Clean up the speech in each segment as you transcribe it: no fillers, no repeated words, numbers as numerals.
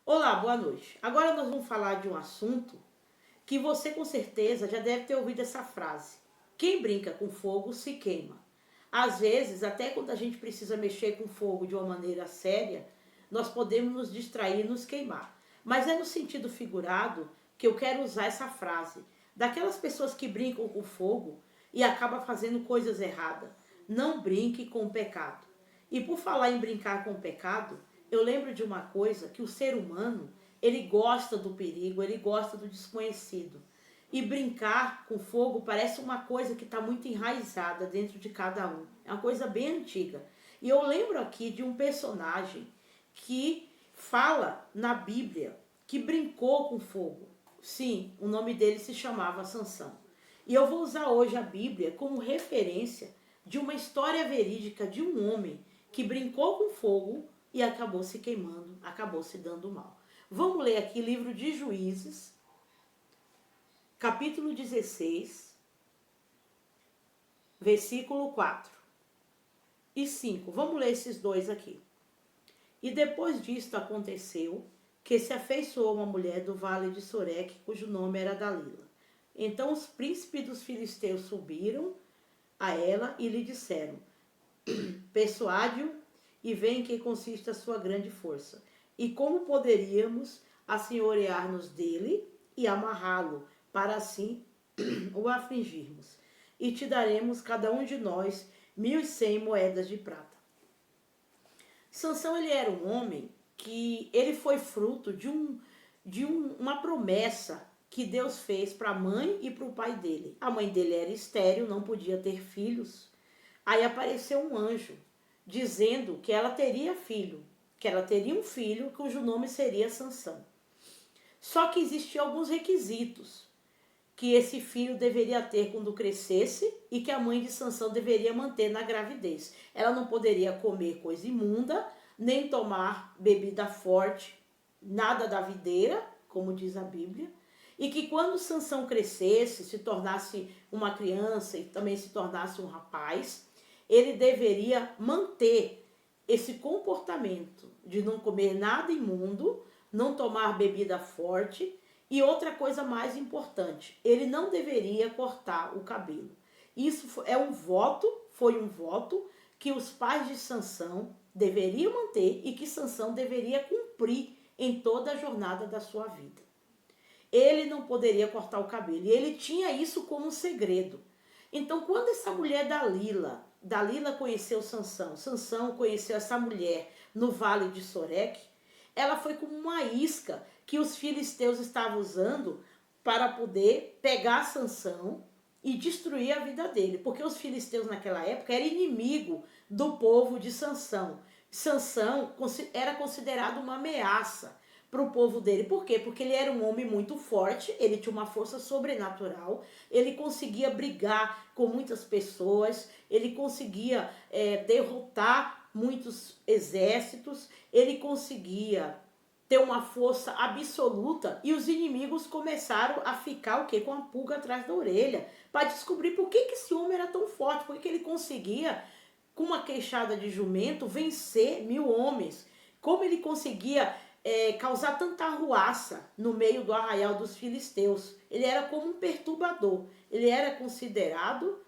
Olá, boa noite. Agora nós vamos falar de um assunto que você com certeza já deve ter ouvido essa frase. Quem brinca com fogo se queima. Às vezes, até quando a gente precisa mexer com fogo de uma maneira séria, nós podemos nos distrair e nos queimar. Mas é no sentido figurado que eu quero usar essa frase. Daquelas pessoas que brincam com fogo e acabam fazendo coisas erradas. Não brinque com o pecado. E por falar em brincar com o pecado, eu lembro de uma coisa que o ser humano, ele gosta do perigo, ele gosta do desconhecido. E brincar com fogo parece uma coisa que está muito enraizada dentro de cada um. É uma coisa bem antiga. E eu lembro aqui de um personagem que fala na Bíblia que brincou com fogo. Sim, o nome dele se chamava Sansão. E eu vou usar hoje a Bíblia como referência de uma história verídica de um homem que brincou com fogo e acabou se queimando, acabou se dando mal. Vamos ler aqui livro de Juízes, capítulo 16, versículo 4 e 5. Vamos ler esses dois aqui. E depois disto aconteceu que se afeiçoou uma mulher do vale de Soreque, cujo nome era Dalila. Então os príncipes dos filisteus subiram a ela e lhe disseram: persuade-o e vê em que consiste a sua grande força. E como poderíamos assenhorear-nos dele e amarrá-lo, para assim o afligirmos. E te daremos, cada um de nós, 1.100 moedas de prata. Sansão, ele era um homem que ele foi fruto de uma promessa que Deus fez para a mãe e para o pai dele. A mãe dele era estéril, não podia ter filhos. Aí apareceu um anjo dizendo que ela teria filho, que ela teria um filho cujo nome seria Sansão. Só que existiam alguns requisitos que esse filho deveria ter quando crescesse e que a mãe de Sansão deveria manter na gravidez. Ela não poderia comer coisa imunda, nem tomar bebida forte, nada da videira, como diz a Bíblia, e que quando Sansão crescesse, se tornasse uma criança e também se tornasse um rapaz, ele deveria manter esse comportamento de não comer nada imundo, não tomar bebida forte e outra coisa mais importante, ele não deveria cortar o cabelo. Isso é um voto, foi um voto que os pais de Sansão deveriam manter e que Sansão deveria cumprir em toda a jornada da sua vida. Ele não poderia cortar o cabelo e ele tinha isso como um segredo. Então, quando essa mulher Dalila conheceu Sansão, Sansão conheceu essa mulher no vale de Soreque, ela foi como uma isca que os filisteus estavam usando para poder pegar Sansão e destruir a vida dele, porque os filisteus naquela época eram inimigo do povo de Sansão. Sansão era considerado uma ameaça para o povo dele. Por quê? Porque ele era um homem muito forte, ele tinha uma força sobrenatural, ele conseguia brigar com muitas pessoas, ele conseguia derrotar muitos exércitos, ele conseguia ter uma força absoluta e os inimigos começaram a ficar o quê? Com a pulga atrás da orelha, para descobrir por que esse homem era tão forte, por que ele conseguia, com uma queixada de jumento, vencer 1.000 homens, como ele conseguia causar tanta arruaça no meio do arraial dos filisteus. Ele era como um perturbador, ele era considerado,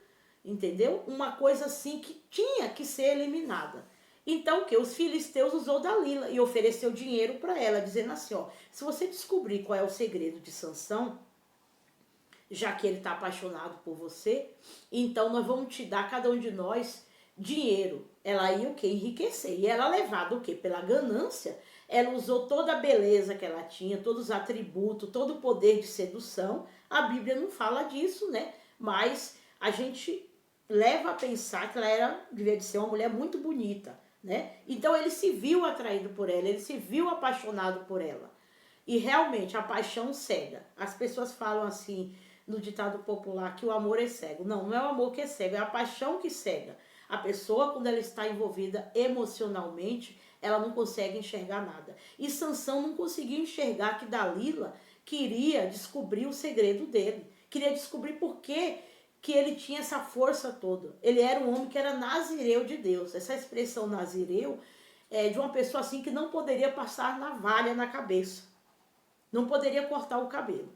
entendeu? Uma coisa assim que tinha que ser eliminada. Então, que os filisteus usou Dalila e ofereceu dinheiro para ela, dizendo assim, ó, se você descobrir qual é o segredo de Sansão, já que ele está apaixonado por você, então nós vamos te dar, cada um de nós, dinheiro. Ela ia o quê? Enriquecer. E ela levada o quê? Pela ganância. Ela usou toda a beleza que ela tinha, todos os atributos, todo o poder de sedução. A Bíblia não fala disso, né? Mas a gente leva a pensar que ela devia de ser uma mulher muito bonita, né? Então ele se viu atraído por ela, ele se viu apaixonado por ela. E realmente a paixão cega. As pessoas falam assim no ditado popular que o amor é cego. Não, não é o amor que é cego, é a paixão que cega. A pessoa, quando ela está envolvida emocionalmente, ela não consegue enxergar nada. E Sansão não conseguiu enxergar que Dalila queria descobrir o segredo dele. Queria descobrir por que ele tinha essa força toda. Ele era um homem que era nazireu de Deus. Essa expressão nazireu de uma pessoa assim que não poderia passar navalha na cabeça. Não poderia cortar o cabelo.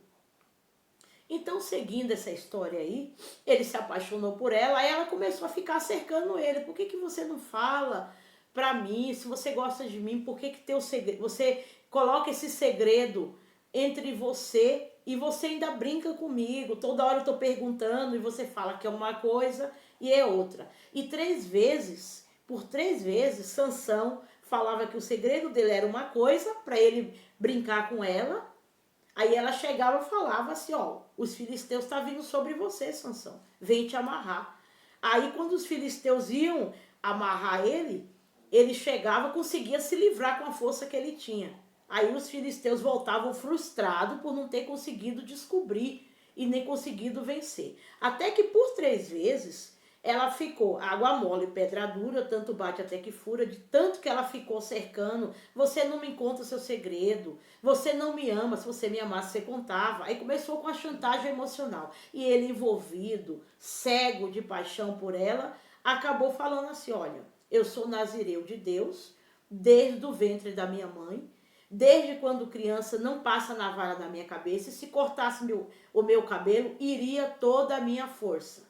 Então, seguindo essa história aí, ele se apaixonou por ela, aí ela começou a ficar cercando ele. Por que você não fala pra mim? Se você gosta de mim, por que teu segredo, você coloca esse segredo entre você e você ainda brinca comigo? Toda hora eu tô perguntando e você fala que é uma coisa e é outra. E por 3 vezes, Sansão falava que o segredo dele era uma coisa, para ele brincar com ela. Aí ela chegava e falava assim, ó, os filisteus estão vindo sobre você, Sansão, vem te amarrar. Aí quando os filisteus iam amarrar ele, ele chegava, conseguia se livrar com a força que ele tinha. Aí os filisteus voltavam frustrados por não ter conseguido descobrir e nem conseguido vencer. Até que por 3 vezes ela ficou água mole, pedra dura, tanto bate até que fura, de tanto que ela ficou cercando. Você não me conta o seu segredo, você não me ama, se você me amasse você contava. Aí começou com a chantagem emocional. E ele envolvido, cego de paixão por ela, acabou falando assim, olha, eu sou nazireu de Deus, desde o ventre da minha mãe, desde quando criança não passa navalha na minha cabeça, e se cortasse o meu cabelo, iria toda a minha força.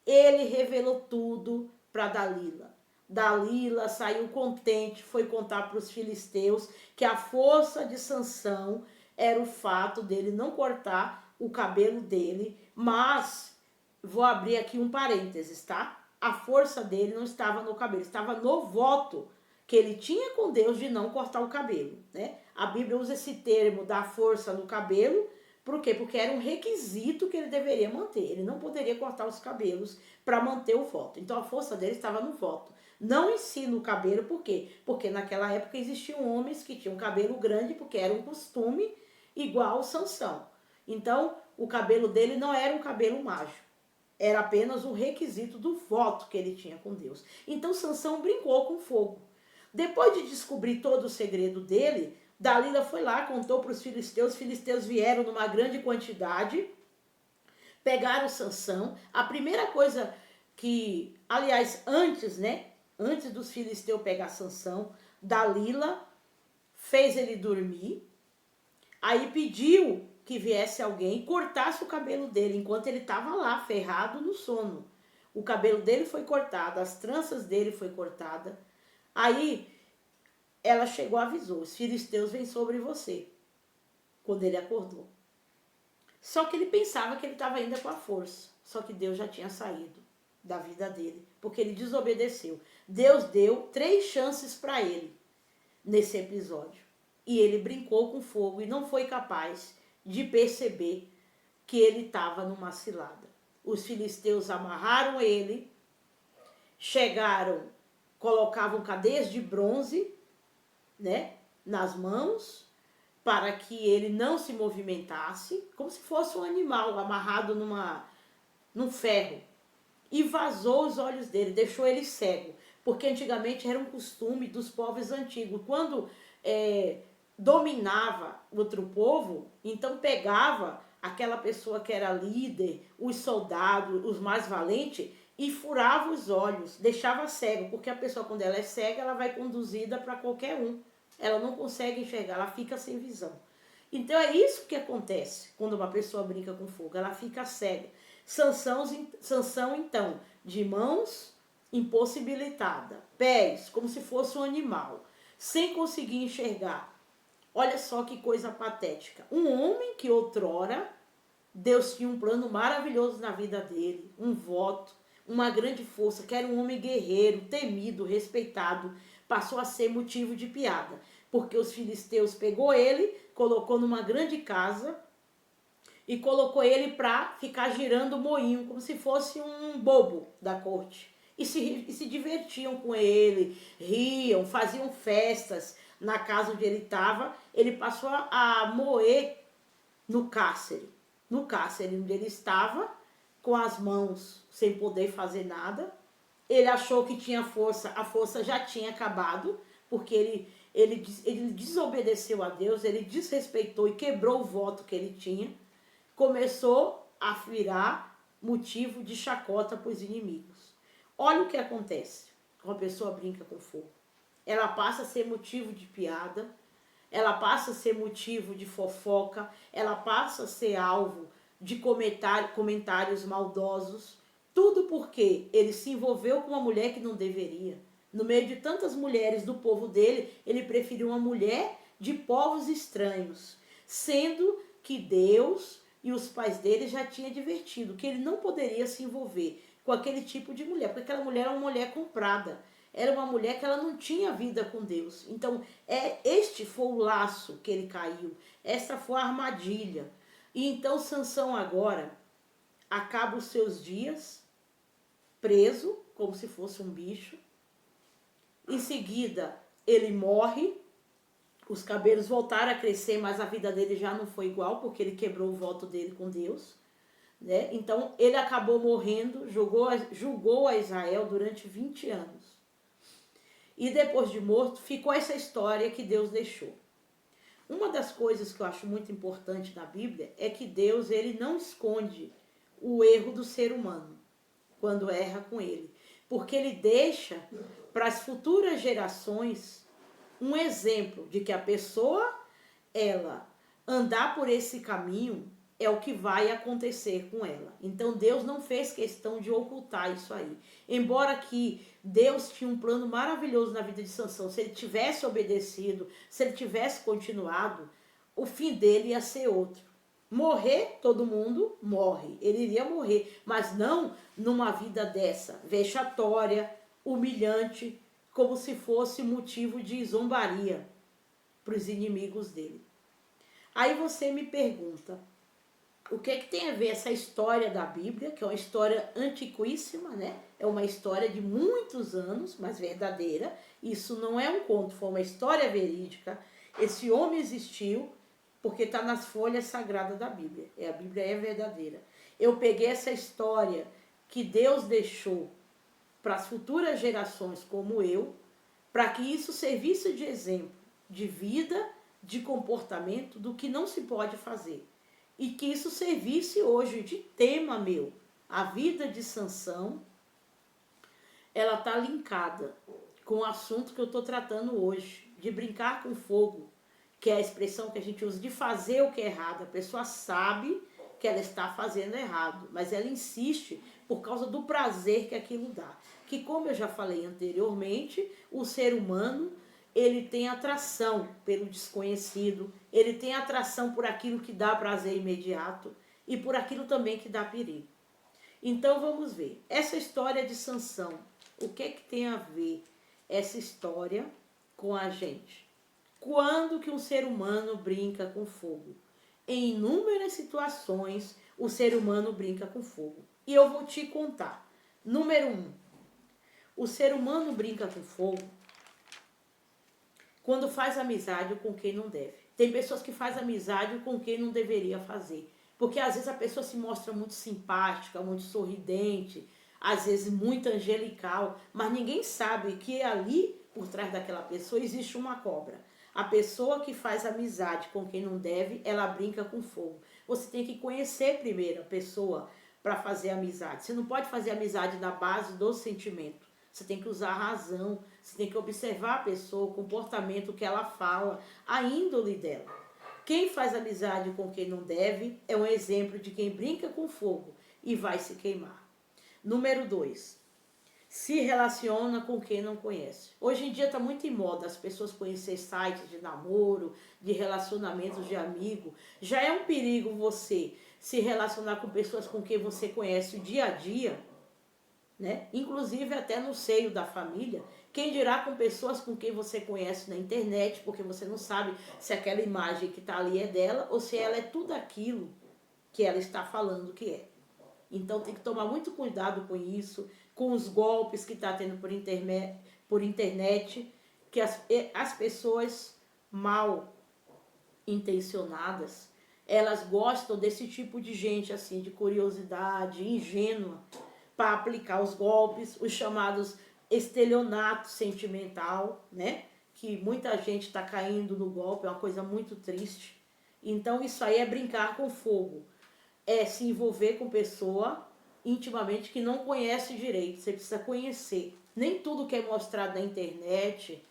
Ele revelou tudo para Dalila. Dalila saiu contente, foi contar para os filisteus que a força de Sansão era o fato dele não cortar o cabelo dele, mas vou abrir aqui um parênteses, tá? A força dele não estava no cabelo, estava no voto que ele tinha com Deus de não cortar o cabelo, né? A Bíblia usa esse termo da força no cabelo. Por quê? Porque era um requisito que ele deveria manter. Ele não poderia cortar os cabelos para manter o voto. Então a força dele estava no voto. Não em si no cabelo, por quê? Porque naquela época existiam homens que tinham cabelo grande, porque era um costume igual Sansão. Então o cabelo dele não era um cabelo mágico. Era apenas um requisito do voto que ele tinha com Deus. Então Sansão brincou com fogo. Depois de descobrir todo o segredo dele, Dalila foi lá, contou para os filisteus vieram numa grande quantidade, pegaram Sansão. A primeira coisa que, aliás, antes dos filisteus pegar Sansão, Dalila fez ele dormir, aí pediu que viesse alguém e cortasse o cabelo dele, enquanto ele estava lá, ferrado no sono. O cabelo dele foi cortado, as tranças dele foi cortada. Aí ela chegou e avisou, os filisteus vêm sobre você, quando ele acordou. Só que ele pensava que ele estava ainda com a força, só que Deus já tinha saído da vida dele, porque ele desobedeceu. Deus deu 3 chances para ele nesse episódio, e ele brincou com fogo e não foi capaz de perceber que ele estava numa cilada. Os filisteus amarraram ele, chegaram, colocavam cadeias de bronze, né, nas mãos, para que ele não se movimentasse, como se fosse um animal amarrado num ferro, e vazou os olhos dele, deixou ele cego, porque antigamente era um costume dos povos antigos, quando dominava outro povo, então pegava aquela pessoa que era líder, os soldados, os mais valentes, e furava os olhos, deixava cego, porque a pessoa quando ela é cega, ela vai conduzida para qualquer um. Ela não consegue enxergar, ela fica sem visão. Então é isso que acontece quando uma pessoa brinca com fogo, ela fica cega. Sansão então, de mãos impossibilitada, pés como se fosse um animal, sem conseguir enxergar. Olha só que coisa patética. Um homem que outrora Deus tinha um plano maravilhoso na vida dele, um voto, uma grande força, que era um homem guerreiro, temido, respeitado, passou a ser motivo de piada, porque os filisteus pegou ele, colocou numa grande casa e colocou ele para ficar girando o moinho, como se fosse um bobo da corte. E se divertiam com ele, riam, faziam festas na casa onde ele estava. Ele passou a moer no cárcere onde ele estava, com as mãos sem poder fazer nada. Ele achou que tinha força, a força já tinha acabado, porque ele desobedeceu a Deus, ele desrespeitou e quebrou o voto que ele tinha. Começou a virar motivo de chacota para os inimigos. Olha o que acontece quando uma pessoa brinca com fogo. ela passa a ser motivo de piada, ela passa a ser motivo de fofoca, ela passa a ser alvo de comentários maldosos, tudo porque ele se envolveu com uma mulher que não deveria. No meio de tantas mulheres do povo dele, ele preferiu uma mulher de povos estranhos, sendo que Deus e os pais dele já tinham advertido que ele não poderia se envolver com aquele tipo de mulher, porque aquela mulher era uma mulher comprada, era uma mulher que ela não tinha vida com Deus. Então, este foi o laço que ele caiu, essa foi a armadilha. E então Sansão agora acaba os seus dias preso, como se fosse um bicho. Em seguida, ele morre, os cabelos voltaram a crescer, mas a vida dele já não foi igual, porque ele quebrou o voto dele com Deus. Né? Então, ele acabou morrendo, julgou a Israel durante 20 anos. E depois de morto, ficou essa história que Deus deixou. Uma das coisas que eu acho muito importante na Bíblia é que Deus, ele não esconde o erro do ser humano quando erra com ele, porque ele deixa para as futuras gerações um exemplo de que a pessoa, ela andar por esse caminho é o que vai acontecer com ela. Então Deus não fez questão de ocultar isso aí. Embora que Deus tinha um plano maravilhoso na vida de Sansão, se ele tivesse obedecido, se ele tivesse continuado, o fim dele ia ser outro. Morrer, todo mundo morre, ele iria morrer, mas não numa vida dessa, vexatória, humilhante, como se fosse motivo de zombaria para os inimigos dele. Aí você me pergunta, o que é que tem a ver essa história da Bíblia, que é uma história antiquíssima, né? É uma história de muitos anos, mas verdadeira. Isso não é um conto, foi uma história verídica. Esse homem existiu porque está nas folhas sagradas da Bíblia. A Bíblia é verdadeira. Eu peguei essa história que Deus deixou para as futuras gerações como eu, para que isso servisse de exemplo de vida, de comportamento, do que não se pode fazer. E que isso servisse hoje de tema meu. A vida de Sansão, ela está linkada com o assunto que eu estou tratando hoje, de brincar com fogo, que é a expressão que a gente usa de fazer o que é errado. A pessoa sabe que ela está fazendo errado, mas ela insiste por causa do prazer que aquilo dá. Que, como eu já falei anteriormente, o ser humano, ele tem atração pelo desconhecido, ele tem atração por aquilo que dá prazer imediato e por aquilo também que dá perigo. Então vamos ver, essa história de Sansão, o que é que tem a ver essa história com a gente? Quando que um ser humano brinca com fogo? Em inúmeras situações, o ser humano brinca com fogo. E eu vou te contar. Número 1, o ser humano brinca com fogo quando faz amizade com quem não deve. Tem pessoas que fazem amizade com quem não deveria fazer. Porque às vezes a pessoa se mostra muito simpática, muito sorridente, às vezes muito angelical, mas ninguém sabe que ali, por trás daquela pessoa, existe uma cobra. A pessoa que faz amizade com quem não deve, ela brinca com fogo. Você tem que conhecer primeiro a pessoa para fazer amizade. Você não pode fazer amizade na base do sentimento. Você tem que usar a razão, você tem que observar a pessoa, o comportamento que ela fala, a índole dela. Quem faz amizade com quem não deve é um exemplo de quem brinca com fogo e vai se queimar. Número 2, se relaciona com quem não conhece. Hoje em dia está muito em moda as pessoas conhecer sites de namoro, de relacionamentos de amigo. Já é um perigo você se relacionar com pessoas com quem você conhece o dia a dia, né? Inclusive até no seio da família. Quem dirá com pessoas com quem você conhece na internet, porque você não sabe se aquela imagem que está ali é dela ou se ela é tudo aquilo que ela está falando que é. Então tem que tomar muito cuidado com isso, com os golpes que está tendo por internet, que as pessoas mal intencionadas, elas gostam desse tipo de gente assim, de curiosidade, ingênua, para aplicar os golpes, os chamados estelionato sentimental, né? Que muita gente está caindo no golpe, é uma coisa muito triste. Então isso aí é brincar com fogo, é se envolver com pessoa intimamente que não conhece direito, você precisa conhecer. Nem tudo que é mostrado na internet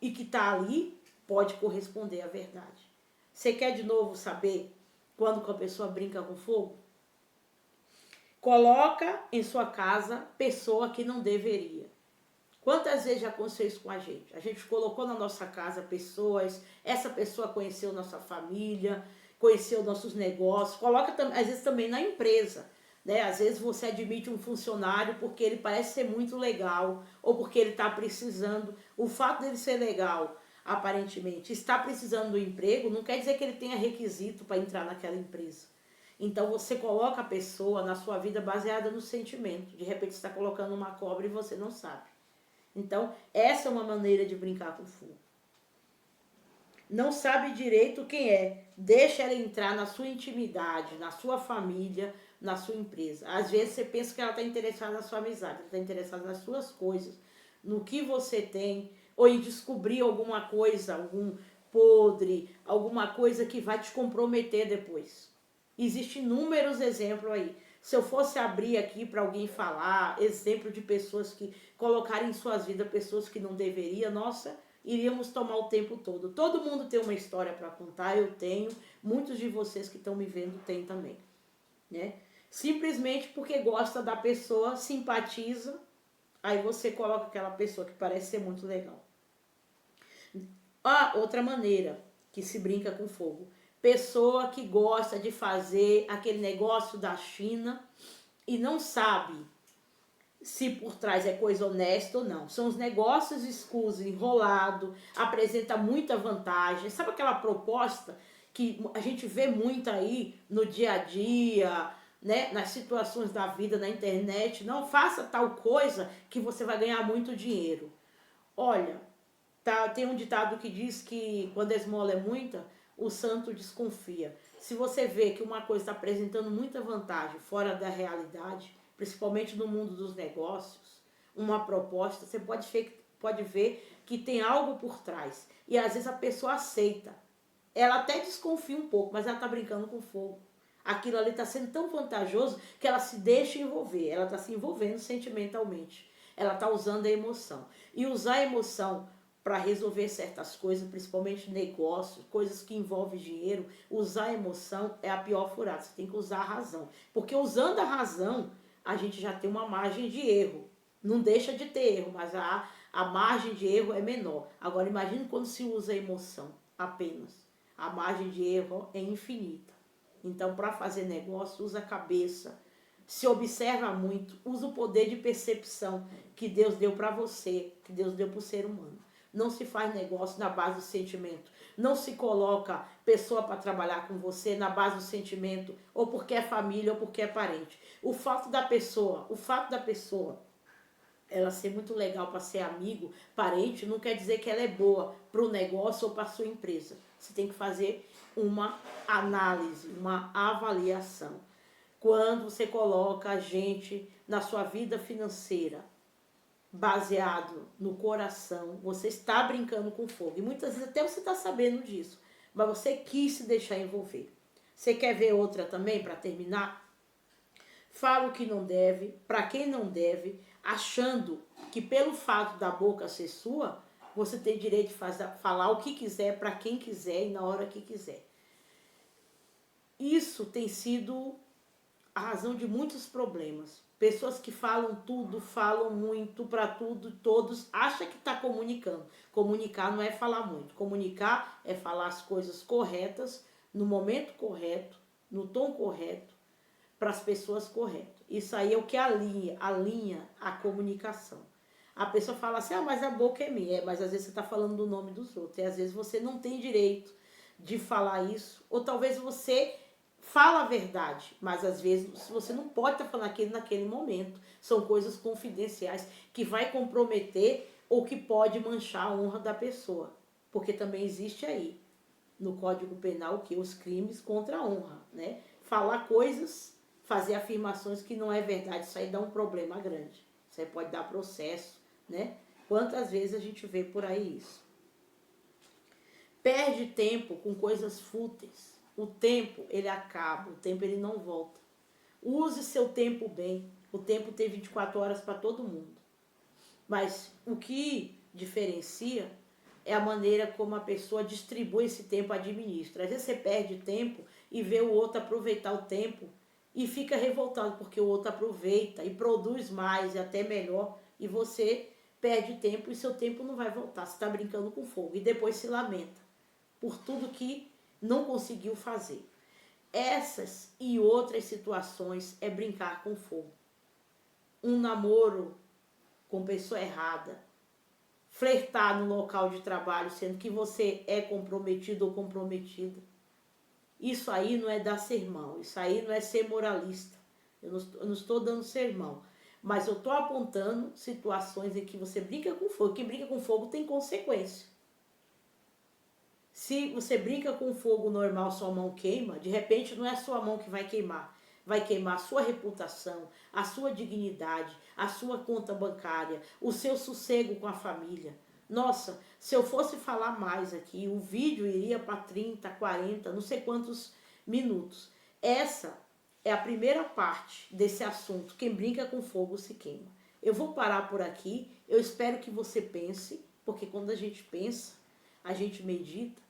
e que está ali pode corresponder à verdade. Você quer de novo saber quando que a pessoa brinca com fogo? Coloca em sua casa pessoa que não deveria. Quantas vezes já aconteceu isso com a gente? A gente colocou na nossa casa pessoas, essa pessoa conheceu nossa família, conheceu nossos negócios, coloca às vezes também na empresa. Né? Às vezes você admite um funcionário porque ele parece ser muito legal ou porque ele está precisando. O fato dele ser legal, aparentemente, está precisando do emprego, não quer dizer que ele tenha requisito para entrar naquela empresa. Então você coloca a pessoa na sua vida baseada no sentimento. De repente você está colocando uma cobra e você não sabe. Então essa é uma maneira de brincar com fogo. Não sabe direito quem é. Deixa ela entrar na sua intimidade, na sua família, na sua empresa. Às vezes você pensa que ela está interessada na sua amizade, ela está interessada nas suas coisas, no que você tem, ou em descobrir alguma coisa, algum podre, alguma coisa que vai te comprometer depois. Existem inúmeros exemplos aí. Se eu fosse abrir aqui para alguém falar, exemplo de pessoas que colocaram em suas vidas pessoas que não deveriam, nossa, iríamos tomar o tempo todo. Todo mundo tem uma história para contar, eu tenho, muitos de vocês que estão me vendo têm também, né? Simplesmente porque gosta da pessoa, simpatiza, aí você coloca aquela pessoa que parece ser muito legal. Outra maneira que se brinca com fogo. Pessoa que gosta de fazer aquele negócio da China e não sabe se por trás é coisa honesta ou não. São os negócios escusos, enrolado, apresenta muita vantagem. Sabe aquela proposta que a gente vê muito aí no dia a dia, né, nas situações da vida, na internet? Não, faça tal coisa que você vai ganhar muito dinheiro. Olha, tem um ditado que diz que quando a esmola é muita, o santo desconfia. Se você vê que uma coisa está apresentando muita vantagem fora da realidade, principalmente no mundo dos negócios, uma proposta, você pode ver que tem algo por trás. E às vezes a pessoa aceita. Ela até desconfia um pouco, mas ela está brincando com fogo. Aquilo ali está sendo tão vantajoso que ela se deixa envolver. Ela está se envolvendo sentimentalmente. Ela está usando a emoção. E usar a emoção para resolver certas coisas, principalmente negócios, coisas que envolvem dinheiro, usar a emoção é a pior furada. Você tem que usar a razão. Porque usando a razão, a gente já tem uma margem de erro. Não deixa de ter erro, mas a margem de erro é menor. Agora imagine quando se usa a emoção apenas. A margem de erro é infinita. Então, para fazer negócio, usa a cabeça, se observa muito, usa o poder de percepção que Deus deu para você, que Deus deu para o ser humano. Não se faz negócio na base do sentimento. Não se coloca pessoa para trabalhar com você na base do sentimento, ou porque é família, ou porque é parente. O fato da pessoa ela ser muito legal para ser amigo, parente, não quer dizer que ela é boa para o negócio ou para a sua empresa. Você tem que fazer uma análise, uma avaliação. Quando você coloca a gente na sua vida financeira, baseado no coração, você está brincando com fogo. E muitas vezes até você está sabendo disso, mas você quis se deixar envolver. Você quer ver outra também, para terminar? Fala o que não deve, para quem não deve, achando que pelo fato da boca ser sua, você tem direito de falar o que quiser, para quem quiser e na hora que quiser. Isso tem sido a razão de muitos problemas. Pessoas que falam tudo, falam muito para tudo, todos, acham que está comunicando. Comunicar não é falar muito. Comunicar é falar as coisas corretas, no momento correto, no tom correto, para as pessoas corretas. Isso aí é o que alinha a comunicação. A pessoa fala assim, mas a boca é minha. Mas às vezes você está falando do nome dos outros. E às vezes você não tem direito de falar isso. Ou talvez você fala a verdade, mas às vezes você não pode estar falando aquilo naquele momento. São coisas confidenciais que vai comprometer ou que pode manchar a honra da pessoa. Porque também existe aí, no Código Penal, que os crimes contra a honra, né? Falar coisas, fazer afirmações que não é verdade, isso aí dá um problema grande. Isso aí pode dar processo, né? Quantas vezes a gente vê por aí isso? Perde tempo com coisas fúteis. O tempo, ele acaba, o tempo ele não volta. Use seu tempo bem. O tempo tem 24 horas para todo mundo. Mas o que diferencia é a maneira como a pessoa distribui esse tempo, administra. Às vezes você perde tempo e vê o outro aproveitar o tempo e fica revoltado porque o outro aproveita e produz mais e até melhor e você perde tempo e seu tempo não vai voltar. Você está brincando com fogo e depois se lamenta por tudo que não conseguiu fazer. Essas e outras situações é brincar com fogo. Um namoro com pessoa errada, flertar no local de trabalho, sendo que você é comprometido ou comprometida. Isso aí não é dar sermão, isso aí não é ser moralista. Eu não estou dando sermão, mas eu estou apontando situações em que você brinca com fogo. Quem brinca com fogo tem consequência. Se você brinca com fogo normal, sua mão queima, de repente não é a sua mão que vai queimar. Vai queimar a sua reputação, a sua dignidade, a sua conta bancária, o seu sossego com a família. Nossa, se eu fosse falar mais aqui, o vídeo iria para 30, 40, não sei quantos minutos. Essa é a primeira parte desse assunto. Quem brinca com fogo se queima. Eu vou parar por aqui. Eu espero que você pense, porque quando a gente pensa, a gente medita,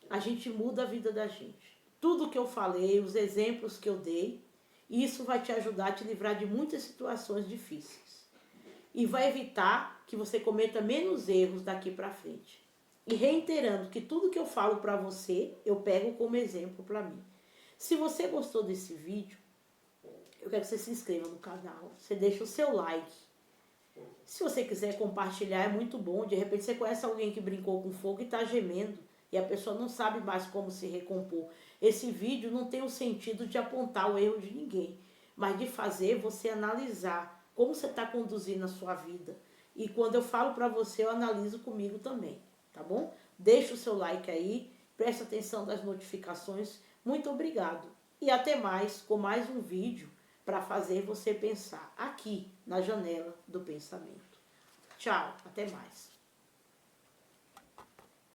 a gente muda a vida da gente. Tudo que eu falei, os exemplos que eu dei, isso vai te ajudar a te livrar de muitas situações difíceis. E vai evitar que você cometa menos erros daqui para frente. E reiterando que tudo que eu falo para você, eu pego como exemplo para mim. Se você gostou desse vídeo, eu quero que você se inscreva no canal, você deixa o seu like. Se você quiser compartilhar, é muito bom. De repente você conhece alguém que brincou com fogo e está gemendo. E a pessoa não sabe mais como se recompor. Esse vídeo não tem o sentido de apontar o erro de ninguém, mas de fazer você analisar como você está conduzindo a sua vida. E quando eu falo para você, eu analiso comigo também, tá bom? Deixa o seu like aí, preste atenção das notificações. Muito obrigado. E até mais com mais um vídeo para fazer você pensar aqui na janela do pensamento. Tchau, até mais.